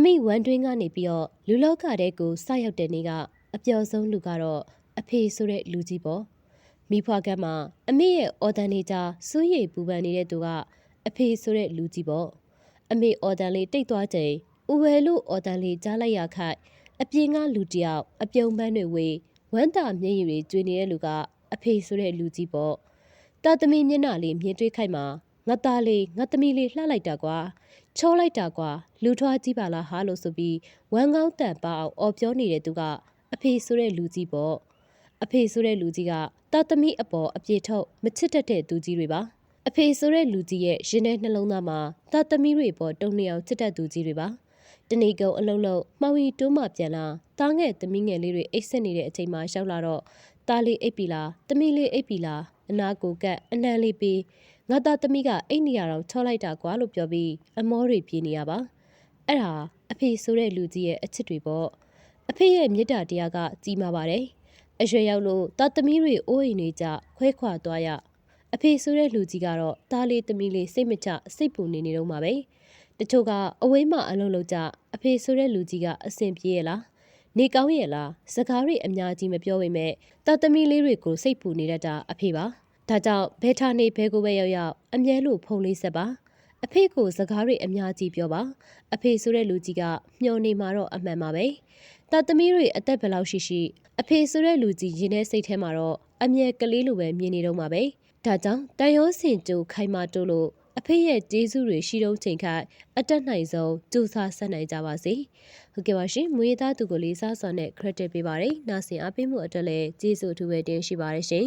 မိဝမ်းတွင်းကနေပြီးတော့လူလောကတဲ့ကိုစရောက်တဲ့နေ့ကအပျော်ဆုံးလူကတော့အဖေဆိုတဲ့လူကြီးပေါ့မိဖွားကမှာအမေရဲ့အော်တန်နေကြစိုးရိမ်ပူပန်နေတဲ့သူကအဖေဆိုတဲ့လူကြီးပေါ့အမေအော်တန်လေးတိတ်သွားချိန်ဦးဝဲလို့အော်တန်လေးကြားလိုက်ရခိုက်အပြင်ကလူတယောက်အပြုံပန်းတွေဝေဝမ်းသာမျက်ရည်တွေကျွေနေတဲ့လူကအဖေဆိုတဲ့လူကြီးပေါ့တာသမီမျက်နှာလေးမြင်တွေ့ခိုက်မှာငါသားလေးငါသမီးလေးလှလိုက်တာကွာချောလိုက်တာကွာလူထွားကြည့်ပါလားဟာလို့ဆိုပြီးဝမ်းကောင်းတန်ပါအောင်အော်ပြောနေတဲ့သူကအဖေဆိုတဲ့လူကြီးပေါ့အဖေဆိုတဲ့လူကြီးကတာသမီအပေါ်အပြေထုတ်မချစ်တတ်တဲ့သူကြီးတွေပါအဖေဆိုတဲ့လူကြီးရဲ့ရင်ထဲနှလုံးသားမှာတာသမီတွေပေါ်တုံနေအောင်ချစ်တတ်သူကြီးတွေပါတဏီကုံအလုံးလုံးမှောင်ရီတိုးမှပြန်လာတားငဲ့သမီးငယ်လေးတွေအိတ်ဆက်နေတဲ့အချိန်မှာရောက်လာတော့တားလေးအိပ်ပြီလားသမီးလေးအိပ်ပြီလားအနာကိုကပ်အနံလေးပြီးငါသားသမီးကအိတ်နေရတော့ချောလိုက်တာကွာလို့ပြောပြီးအမောတွေပြေးနေရပါအဲ့ဒါအဖေဆိုတဲ့လူကြီးရဲ့အချစ်တွေပေါ့အဖေရဲ့မေတ္တာတရားကကြီးမားပါတယ်အရွယ်ရောက်လို့တာသမီးတွေအိုးအိမ်တွေကြခွဲခွာသွားရအဖေဆိုတဲ့လူကြီးကတော့တားလေးသမီးလေးစိတ်မချစိတ်ပူနေတော့မှာပဲတချို့ကအဝေးမှအလုံးလုံးကြအဖေဆိုတဲ့လူကြီးကအဆင်ပြေရလားနေကောင်းရဲ့လားစကားတွေအများကြီးမပြောပေမဲ့တာသမီးလေးတွေကိုစိတ်ပူနေတတ်တာအဖေပါဒါကြောင့်ဘဲထားနေဘဲကိုပဲရောက်ရောက်အမြဲလို့ဖုံလေးဆက်ပါအဖေကိုစကားတွေအများကြီးပြောပါအဖေဆိုတဲ့လူကြီးကမျောနေမှာတော့အမှန်ပါပဲတာသမီးတွေအသက်ဘယ်လောက်ရှိရှိအဖေဆိုတဲ့လူကြီးရင်ထဲစိတ်ထဲမှာတော့အမြဲကလေးလိုပဲမြင်နေတော့မှာပဲဒါကြောင့်တန်ရိုးစင်ကြိုခိုင်မာတိုးလို့အဖေရဲ့ကျေးဇူးတွေရှိတော့ချိန်ခါအတက်နိုင်ဆုံးကြိုးစားဆက်နိုင်ကြပါစေဟုတ်ကဲ့ပါရှင်မွေးသားသူကိုလေးစားစွာနဲ့ credit ပေးပါတယ်နားဆင်အားပေးမှုအတွက်လည်းကျေးဇူးအထူးပဲတင်ရှိပါတယ်ရှင်